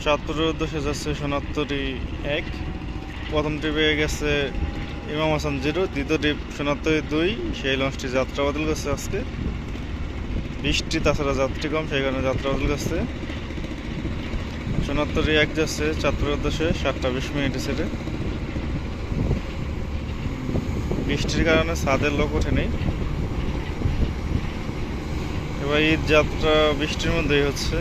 চাঁদপুরের উদ্দেশ্যে যাচ্ছে সোনাত্তরি 1। প্রথম ট্রিপে গেছে ইমাম হাসান 0, দ্বিতীয় ট্রিপ সোনাত্তরি 2। সেই লঞ্চটি যাত্রা বদল করছে আজকে, বৃষ্টি তাছাড়া যাত্রী কম, সেই কারণে যাত্রা বদল করছে। সোনাত্তরি 1 যাচ্ছে চাঁদপুরের উদ্দেশ্যে 7টা 20 মিনিটে ছেড়ে। বৃষ্টির কারণে ছাদের লোক ওঠেনি। এবার ঈদ যাত্রা বৃষ্টির মধ্যেই হচ্ছে।